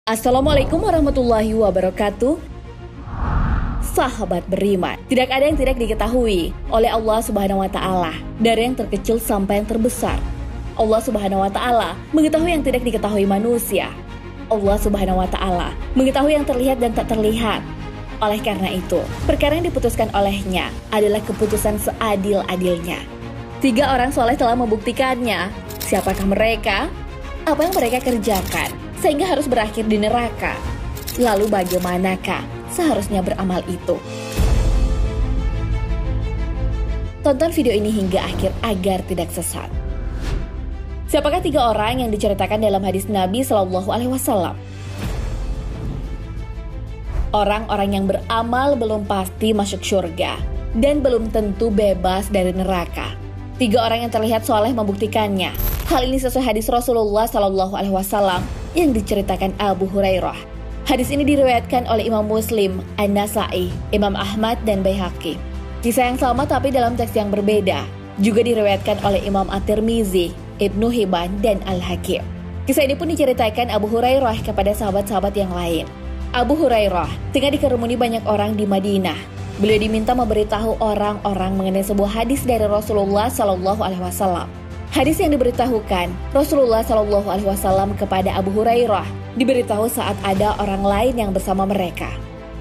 Assalamualaikum warahmatullahi wabarakatuh. Sahabat beriman, tidak ada yang tidak diketahui oleh Allah Subhanahu wa Ta'ala, dari yang terkecil sampai yang terbesar. Allah Subhanahu wa Ta'ala mengetahui yang tidak diketahui manusia. Allah Subhanahu wa Ta'ala mengetahui yang terlihat dan tak terlihat. Oleh karena itu, perkara yang diputuskan olehnya adalah keputusan seadil-adilnya. 3 orang soleh telah membuktikannya. Siapakah mereka? Apa yang mereka kerjakan sehingga harus berakhir di neraka? Lalu bagaimanakah seharusnya beramal itu? Tonton video ini hingga akhir agar tidak sesat. Siapakah 3 orang yang diceritakan dalam hadis Nabi Shallallahu Alaihi Wasallam? Orang-orang yang beramal belum pasti masuk surga dan belum tentu bebas dari neraka. 3 orang yang terlihat soleh membuktikannya. Hal ini sesuai hadis Rasulullah Shallallahu Alaihi Wasallam yang diceritakan Abu Hurairah. Hadis ini diriwayatkan oleh Imam Muslim, An-Nasa'i, Imam Ahmad, dan Baihaqi. Kisah yang sama tapi dalam teks yang berbeda. Juga diriwayatkan oleh Imam At-Tirmizi, Ibnu Hibban, dan Al-Hakim. Kisah ini pun diceritakan Abu Hurairah kepada sahabat-sahabat yang lain. Abu Hurairah tengah dikerumuni banyak orang di Madinah. Beliau diminta memberitahu orang-orang mengenai sebuah hadis dari Rasulullah Shallallahu Alaihi Wasallam. Hadis yang diberitahukan Rasulullah Shallallahu Alaihi Wasallam kepada Abu Hurairah diberitahu saat ada orang lain yang bersama mereka.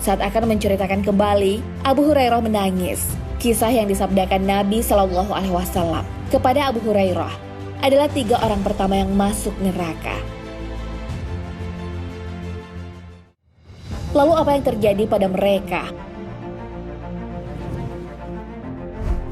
Saat akan menceritakan kembali, Abu Hurairah menangis. Kisah yang disabdakan Nabi Shallallahu Alaihi Wasallam kepada Abu Hurairah adalah 3 orang pertama yang masuk neraka. Lalu apa yang terjadi pada mereka?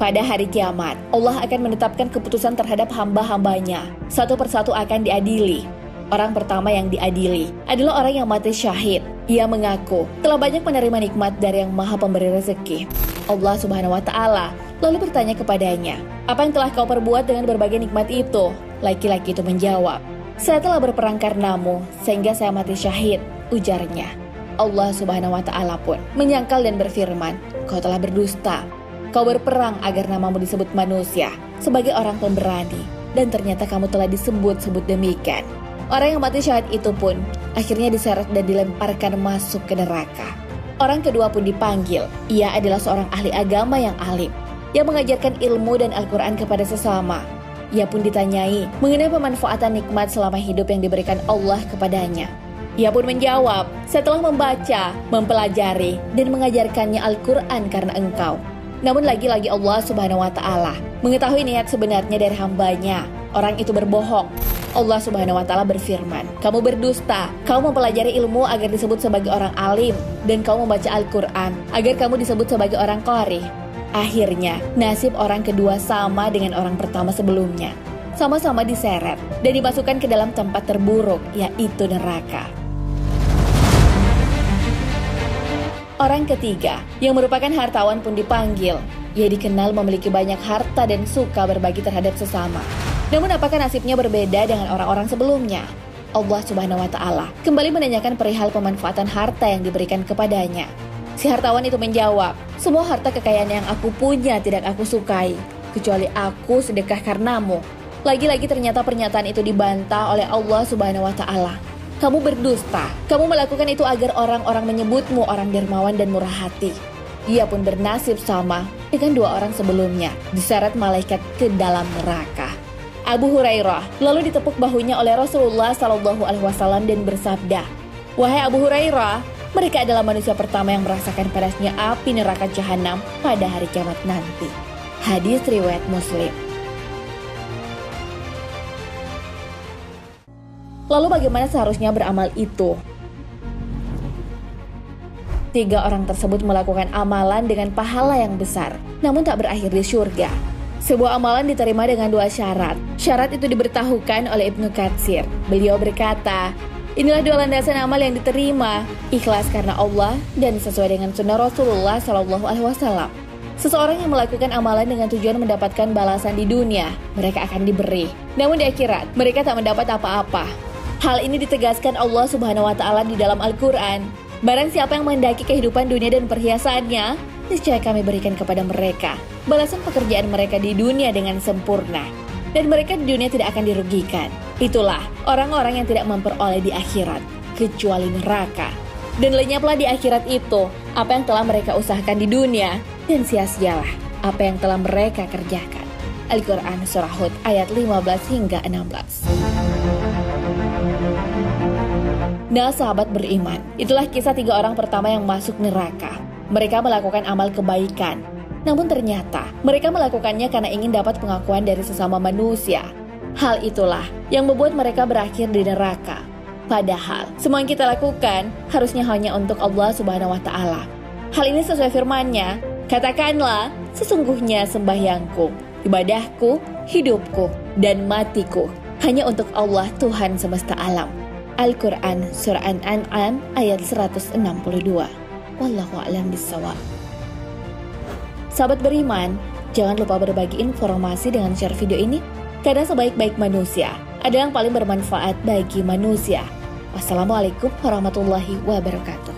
Pada hari kiamat, Allah akan menetapkan keputusan terhadap hamba-hambanya. Satu persatu akan diadili. Orang pertama yang diadili adalah orang yang mati syahid. Ia mengaku telah banyak menerima nikmat dari Yang Maha Pemberi rezeki. Allah Subhanahu wa Ta'ala lalu bertanya kepadanya, "Apa yang telah kau perbuat dengan berbagai nikmat itu?" Laki-laki itu menjawab, "Saya telah berperang karenamu sehingga saya mati syahid," ujarnya. Allah Subhanahu wa Ta'ala pun menyangkal dan berfirman, "Kau telah berdusta. Kau berperang agar namamu disebut manusia sebagai orang pemberani, dan ternyata kamu telah disebut-sebut demikian." Orang yang mati syahid itu pun akhirnya diseret dan dilemparkan masuk ke neraka. Orang kedua pun dipanggil. Ia adalah seorang ahli agama yang alim, yang mengajarkan ilmu dan Al-Quran kepada sesama. Ia pun ditanyai mengenai pemanfaatan nikmat selama hidup yang diberikan Allah kepadanya. Ia pun menjawab, "Saya telah membaca, mempelajari, dan mengajarkannya Al-Quran karena engkau." Namun lagi-lagi Allah Subhanahu wa Ta'ala mengetahui niat sebenarnya dari hambanya. Orang itu berbohong. Allah Subhanahu wa Ta'ala berfirman, "Kamu berdusta, kamu mempelajari ilmu agar disebut sebagai orang alim, dan kamu membaca Al-Quran agar kamu disebut sebagai orang qari." Akhirnya, nasib orang kedua sama dengan orang pertama sebelumnya. Sama-sama diseret dan dimasukkan ke dalam tempat terburuk, yaitu neraka. Orang ketiga, yang merupakan hartawan pun dipanggil. Ia dikenal memiliki banyak harta dan suka berbagi terhadap sesama. Namun apakah nasibnya berbeda dengan orang-orang sebelumnya? Allah Subhanahu wa Ta'ala kembali menanyakan perihal pemanfaatan harta yang diberikan kepadanya. Si hartawan itu menjawab, "Semua harta kekayaan yang aku punya tidak aku sukai, kecuali aku sedekah karenamu." Lagi-lagi ternyata pernyataan itu dibantah oleh Allah Subhanahu wa Ta'ala. "Kamu berdusta, kamu melakukan itu agar orang-orang menyebutmu orang dermawan dan murah hati." Ia pun bernasib sama dengan 2 orang sebelumnya, diseret malaikat ke dalam neraka. Abu Hurairah lalu ditepuk bahunya oleh Rasulullah Shallallahu Alaihi Wasallam dan bersabda, "Wahai Abu Hurairah, mereka adalah manusia pertama yang merasakan panasnya api neraka Jahanam pada hari kiamat nanti." Hadis riwayat Muslim. Lalu bagaimana seharusnya beramal itu? 3 orang tersebut melakukan amalan dengan pahala yang besar, namun tak berakhir di surga. Sebuah amalan diterima dengan 2 syarat. Syarat itu diberitahukan oleh Ibnu Katsir. Beliau berkata, "Inilah 2 landasan amal yang diterima, ikhlas karena Allah dan sesuai dengan sunnah Rasulullah Shallallahu Alaihi Wasallam." Seseorang yang melakukan amalan dengan tujuan mendapatkan balasan di dunia, mereka akan diberi. Namun di akhirat, mereka tak mendapat apa-apa. Hal ini ditegaskan Allah Subhanahu wa Ta'ala di dalam Al-Quran. "Barang siapa yang menghendaki kehidupan dunia dan perhiasannya, niscaya kami berikan kepada mereka balasan pekerjaan mereka di dunia dengan sempurna, dan mereka di dunia tidak akan dirugikan. Itulah orang-orang yang tidak memperoleh di akhirat. kecuali neraka. Dan lenyaplah di akhirat itu apa yang telah mereka usahakan di dunia, dan sia-sialah apa yang telah mereka kerjakan. Al-Quran Surah Hud ayat 15 hingga 16. Nah sahabat beriman, itulah kisah 3 orang pertama yang masuk neraka. Mereka melakukan amal kebaikan, namun ternyata mereka melakukannya karena ingin dapat pengakuan dari sesama manusia. Hal itulah yang membuat mereka berakhir di neraka. Padahal semua yang kita lakukan harusnya hanya untuk Allah Subhanahu wa Ta'ala. Hal ini sesuai firman-Nya, katakanlah, sesungguhnya sembahyangku, ibadahku, hidupku, dan matiku hanya untuk Allah Tuhan semesta alam. Al-Quran Surah An-An'am ayat 162. Wallahu a'lam bishawab. Sahabat beriman, jangan lupa berbagi informasi dengan share video ini, karena sebaik-baik manusia ada yang paling bermanfaat bagi manusia. Wassalamualaikum warahmatullahi wabarakatuh.